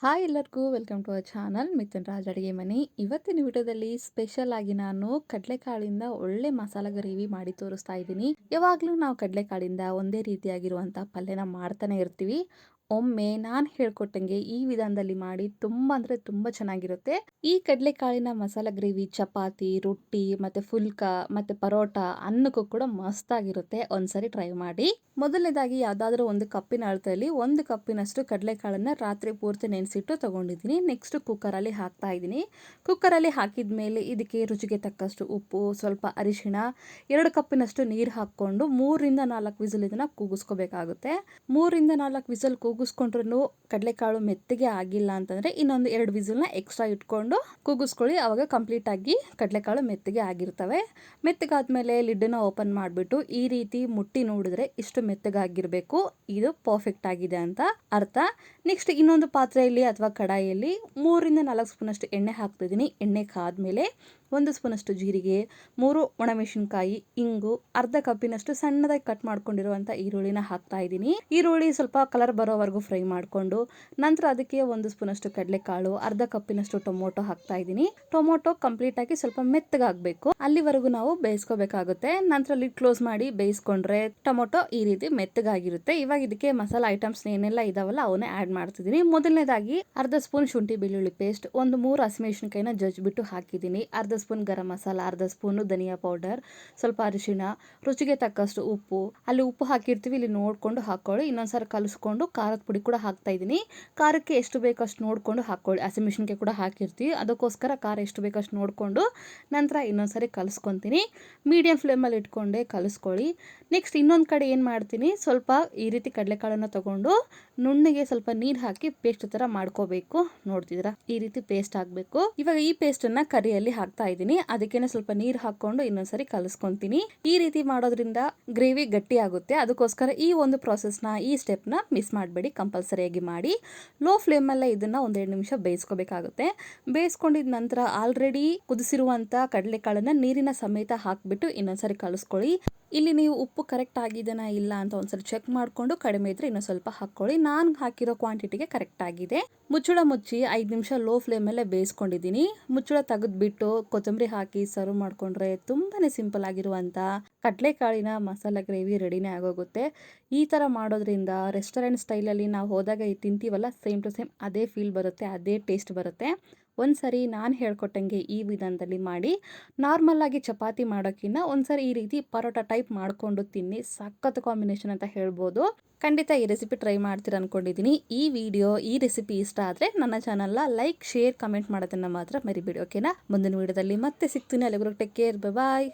Hi ಎಲ್ಲರಿಗೂ welcome to our channel Mithun Raj ಅಡುಗೆ ಮನೆ. ಇವತ್ತಿನ ವಿಡಿಯೋದಲ್ಲಿ ಸ್ಪೆಷಲ್ ಆಗಿ ನಾನು ಕಡಲೆಕಾಳಿಂದ ಒಳ್ಳೆ ಮಸಾಲ ಗ್ರೇವಿ ಮಾಡಿ ತೋರಿಸ್ತಾ ಇದ್ದೀನಿ. ಯಾವಾಗಲೂ ನಾವು ಕಡಲೆಕಾಳಿಂದ ಒಂದೇ ರೀತಿಯಾಗಿರುವಂಥ ಪಲ್ಯನ ಮಾಡ್ತಾನೆ ಇರ್ತೀವಿ. ಒಮ್ಮೆ ನಾನು ಹೇಳ್ಕೊಟ್ಟಂಗೆ ಈ ವಿಧಾನದಲ್ಲಿ ಮಾಡಿ ತುಂಬ ಅಂದರೆ ತುಂಬ ಚೆನ್ನಾಗಿರುತ್ತೆ. ಈ ಕಡಲೆಕಾಳಿನ ಮಸಾಲ ಗ್ರೇವಿ ಚಪಾತಿ, ರೊಟ್ಟಿ ಮತ್ತು ಫುಲ್ಕ ಮತ್ತು ಪರೋಟ ಅನ್ನಕ್ಕೂ ಕೂಡ ಮಸ್ತಾಗಿರುತ್ತೆ. ಒಂದ್ಸರಿ ಟ್ರೈ ಮಾಡಿ. ಮೊದಲನೇದಾಗಿ ಯಾವುದಾದ್ರೂ ಒಂದು ಕಪ್ಪಿನ ಅಳತೆಯಲ್ಲಿ 1 ಕಪ್ಪಿನಷ್ಟು ಕಡಲೆಕಾಳನ್ನು ರಾತ್ರಿ ಪೂರ್ತಿ ನೆನೆಸಿಟ್ಟು ತೊಗೊಂಡಿದ್ದೀನಿ. ನೆಕ್ಸ್ಟ್ ಕುಕ್ಕರಲ್ಲಿ ಹಾಕ್ತಾ ಇದ್ದೀನಿ. ಕುಕ್ಕರಲ್ಲಿ ಹಾಕಿದ ಮೇಲೆ ಇದಕ್ಕೆ ರುಚಿಗೆ ತಕ್ಕಷ್ಟು ಉಪ್ಪು, ಸ್ವಲ್ಪ ಅರಿಶಿಣ, 2 ಕಪ್ಪಿನಷ್ಟು ನೀರು ಹಾಕ್ಕೊಂಡು 3ರಿಂದ 4 ವಿಸಿಲ್ ಇದನ್ನು ಕೂಗಿಸ್ಕೋಬೇಕಾಗುತ್ತೆ. 3ರಿಂದ 4 ವಿಸಿಲ್ ಕೂಗಿಸ್ಕೊಂಡ್ರೂ ಕಡಲೆಕಾಳು ಮೆತ್ತಗೆ ಆಗಿಲ್ಲ ಅಂತಂದರೆ ಇನ್ನೊಂದು 2 ವಿಸಿಲ್ನ ಎಕ್ಸ್ಟ್ರಾ ಇಟ್ಕೊಂಡು ಕೂಗಿಸ್ಕೊಳ್ಳಿ. ಆವಾಗ ಕಂಪ್ಲೀಟ್ ಆಗಿ ಕಡಲೆಕಾಳು ಮೆತ್ತಗೆ ಆಗಿರ್ತವೆ. ಮೆತ್ತಗಾದ್ಮೇಲೆ ಲಿಡ್ಡನ್ನು ಓಪನ್ ಮಾಡಿಬಿಟ್ಟು ಈ ರೀತಿ ಮುಟ್ಟಿ ನೋಡಿದ್ರೆ ಇಷ್ಟು ಮೆತ್ತಗಾಗಿರಬೇಕು, ಇದು ಪರ್ಫೆಕ್ಟ್ ಆಗಿದೆ ಅಂತ ಅರ್ಥ. ನೆಕ್ಸ್ಟ್ ಇನ್ನೊಂದು ಪಾತ್ರೆಯಲ್ಲಿ ಅಥವಾ ಕಡಾಯಿಯಲ್ಲಿ 3ರಿಂದ 4 ಸ್ಪೂನಷ್ಟು ಎಣ್ಣೆ ಹಾಕ್ತಿದ್ದೀನಿ. ಎಣ್ಣೆ ಕಾದ್ಮೇಲೆ 1 ಸ್ಪೂನಷ್ಟು ಜೀರಿಗೆ, 3 ಒಣಮೆಣಸಿನ್ಕಾಯಿ, ಇಂಗು, ಅರ್ಧ ಕಪ್ಪಿನಷ್ಟು ಸಣ್ಣದಾಗಿ ಕಟ್ ಮಾಡ್ಕೊಂಡಿರುವಂಥ ಈರುಳ್ಳಿನ ಹಾಕ್ತಾ ಇದ್ದೀನಿ. ಈರುಳ್ಳಿ ಸ್ವಲ್ಪ ಕಲರ್ ಬರೋವರೆಗೂ ಫ್ರೈ ಮಾಡಿಕೊಂಡು ನಂತರ ಅದಕ್ಕೆ 1 ಸ್ಪೂನಷ್ಟು ಕಡಲೆಕಾಳು, ಅರ್ಧ ಕಪ್ಪಿನಷ್ಟು ಟೊಮೊಟೊ ಹಾಕ್ತಾ ಇದ್ದೀನಿ. ಟೊಮೊಟೊ ಕಂಪ್ಲೀಟ್ ಆಗಿ ಸ್ವಲ್ಪ ಮೆತ್ತಗಾಗಬೇಕು, ಅಲ್ಲಿವರೆಗೂ ನಾವು ಬೇಯಿಸ್ಕೋಬೇಕಾಗುತ್ತೆ. ನಂತರ ಲಿಡ್ ಕ್ಲೋಸ್ ಮಾಡಿ ಬೇಯಿಸ್ಕೊಂಡ್ರೆ ಟೊಮೊಟೊ ಈ ರೀತಿ ಮೆತ್ತಗಾಗಿರುತ್ತೆ. ಇವಾಗ ಇದಕ್ಕೆ ಮಸಾಲಾ ಐಟಮ್ಸ್ ಏನೆಲ್ಲ ಇದಾವಲ್ಲ ಅವನ್ನೇ ಆ್ಯಡ್ ಮಾಡ್ತಿದ್ದೀನಿ. ಮೊದಲನೇದಾಗಿ ಅರ್ಧ ಸ್ಪೂನ್ ಶುಂಠಿ ಬೆಳ್ಳುಳ್ಳಿ ಪೇಸ್ಟ್, 3 ಹಸಿಮೆಣಸಿನಕಾಯಿನ ಜಜ್ಜಿಬಿಟ್ಟು ಹಾಕಿದ್ದೀನಿ. ಅರ್ಧ ಸ್ಪೂನ್ ಗರಂ ಮಸಾಲ, ಅರ್ಧ ಸ್ಪೂನು ಧನಿಯಾ ಪೌಡರ್, ಸ್ವಲ್ಪ ಅರಿಶಿಣ, ರುಚಿಗೆ ತಕ್ಕಷ್ಟು ಉಪ್ಪು. ಅಲ್ಲಿ ಉಪ್ಪು ಹಾಕಿರ್ತೀವಿ, ಇಲ್ಲಿ ನೋಡಿಕೊಂಡು ಹಾಕ್ಕೊಳ್ಳಿ. ಇನ್ನೊಂದ್ಸರಿ ಕಲಿಸ್ಕೊಂಡು ಖಾರದ ಪುಡಿ ಕೂಡ ಹಾಕ್ತಾ ಇದ್ದೀನಿ. ಖಾರಕ್ಕೆ ಎಷ್ಟು ಬೇಕೋ ಅಷ್ಟು ನೋಡಿಕೊಂಡು ಹಾಕ್ಕೊಳ್ಳಿ. ಹಸಿಮೆಣಸಿನಕಾಯಿ ಕೂಡ ಹಾಕಿರ್ತೀವಿ, ಅದಕ್ಕೋಸ್ಕರ ಖಾರ ಎಷ್ಟು ಬೇಕೋ ಅಷ್ಟು ನೋಡಿಕೊಂಡು ನಂತರ ಇನ್ನೊಂದ್ಸರಿ ಕಲಿಸ್ಕೊತೀನಿ. ಮೀಡಿಯಂ ಫ್ಲೇಮಲ್ಲಿ ಇಟ್ಕೊಂಡೆ ಕಲಿಸ್ಕೊಳ್ಳಿ. ನೆಕ್ಸ್ಟ್ ಇನ್ನೊಂದು ಕಡೆ ಏನು ಮಾಡ್ತೀನಿ, ಸ್ವಲ್ಪ ಈ ರೀತಿ ಕಡಲೆಕಾಳನ್ನು ತಗೊಂಡು ನುಣ್ಣಗೆ ಸ್ವಲ್ಪ ನೀರು ಹಾಕಿ ಪೇಸ್ಟ್ ಥರ ಮಾಡ್ಕೋಬೇಕು. ನೋಡ್ತಿದ್ದೀರಾ, ಈ ರೀತಿ ಪೇಸ್ಟ್ ಆಗಬೇಕು. ಇವಾಗ ಈ ಪೇಸ್ಟನ್ನು ಕರಿಯಲ್ಲಿ ಹಾಕ್ತಾ ಇದ್ದೀನಿ. ಅದಕ್ಕೇನೆ ಸ್ವಲ್ಪ ನೀರು ಹಾಕ್ಕೊಂಡು ಇನ್ನೊಂದ್ಸರಿ ಕಲಿಸ್ಕೊತೀನಿ. ಈ ರೀತಿ ಮಾಡೋದ್ರಿಂದ ಗ್ರೇವಿ ಗಟ್ಟಿ ಆಗುತ್ತೆ. ಅದಕ್ಕೋಸ್ಕರ ಈ ಒಂದು ಪ್ರಾಸೆಸ್ನ, ಈ ಸ್ಟೆಪ್ನ ಮಿಸ್ ಮಾಡಬೇಡಿ, ಕಂಪಲ್ಸರಿಯಾಗಿ ಮಾಡಿ. ಲೋ ಫ್ಲೇಮಲ್ಲೇ ಇದನ್ನು 1-2 ನಿಮಿಷ ಬೇಯಿಸ್ಕೋಬೇಕಾಗುತ್ತೆ. ಬೇಯಿಸ್ಕೊಂಡಿದ ನಂತರ ಆಲ್ರೆಡಿ ಕುದಿಸಿರುವಂಥ ಕಡಲೆಕಾಳನ್ನು ನೀರಿನ ಸಮೇತ ಹಾಕಿಬಿಟ್ಟು ಇನ್ನೊಂದ್ಸರಿ ಕಲಿಸ್ಕೊಳ್ಳಿ. ಇಲ್ಲಿ ನೀವು ಉಪ್ಪು ಕರೆಕ್ಟ್ ಆಗಿದೆನಾ ಇಲ್ಲ ಅಂತ ಒಂದ್ಸಲ ಚೆಕ್ ಮಾಡಿಕೊಂಡು ಕಡಿಮೆ ಇದ್ರೆ ಇನ್ನೂ ಸ್ವಲ್ಪ ಹಾಕ್ಕೊಳ್ಳಿ. ನಾನು ಹಾಕಿರೋ ಕ್ವಾಂಟಿಟಿಗೆ ಕರೆಕ್ಟ್ ಆಗಿದೆ. ಮುಚ್ಚಳ ಮುಚ್ಚಿ 5 ನಿಮಿಷ ಲೋ ಫ್ಲೇಮಲ್ಲೇ ಬೇಯಿಸ್ಕೊಂಡಿದ್ದೀನಿ. ಮುಚ್ಚಳ ತೆಗೆದ್ಬಿಟ್ಟು ಕೊತ್ತಂಬರಿ ಹಾಕಿ ಸರ್ವ್ ಮಾಡಿಕೊಂಡ್ರೆ ತುಂಬಾ ಸಿಂಪಲ್ ಆಗಿರುವಂಥ ಕಡಲೆಕಾಳಿನ ಮಸಾಲ ಗ್ರೇವಿ ರೆಡಿನೇ ಆಗೋಗುತ್ತೆ. ಈ ಥರ ಮಾಡೋದ್ರಿಂದ ರೆಸ್ಟೋರೆಂಟ್ ಸ್ಟೈಲಲ್ಲಿ ನಾವು ಹೋದಾಗ ತಿಂತೀವಲ್ಲ, ಸೇಮ್ ಟು ಸೇಮ್ ಅದೇ ಫೀಲ್ ಬರುತ್ತೆ, ಅದೇ ಟೇಸ್ಟ್ ಬರುತ್ತೆ. ಒಂದ್ಸರಿ ನಾನು ಹೇಳ್ಕೊಟ್ಟಂಗೆ ಈ ವಿಧಾನದಲ್ಲಿ ಮಾಡಿ. ನಾರ್ಮಲ್ಲಾಗಿ ಚಪಾತಿ ಮಾಡೋಕ್ಕಿಂತ ಒಂದ್ಸರಿ ಈ ರೀತಿ ಪರೋಟ ಟೈಪ್ ಮಾಡಿಕೊಂಡು ತಿನ್ನಿ, ಸಖತ್ ಕಾಂಬಿನೇಷನ್ ಅಂತ ಹೇಳ್ಬೋದು. ಖಂಡಿತ ಈ ರೆಸಿಪಿ ಟ್ರೈ ಮಾಡ್ತೀರ ಅಂದ್ಕೊಂಡಿದ್ದೀನಿ. ಈ ರೆಸಿಪಿ ಇಷ್ಟ ಆದರೆ ನನ್ನ ಚಾನಲ್ನ ಲೈಕ್, ಶೇರ್, ಕಮೆಂಟ್ ಮಾಡೋದನ್ನು ಮಾತ್ರ ಮರಿಬೇಡಿ, ಓಕೆನಾ? ಮುಂದಿನ ವಿಡಿಯೋದಲ್ಲಿ ಮತ್ತೆ ಸಿಗ್ತೀನಿ. ಅಲ್ಲಿವರೆಗೂ ಟೇಕ್ ಕೇರ್, ಬಾಯ್.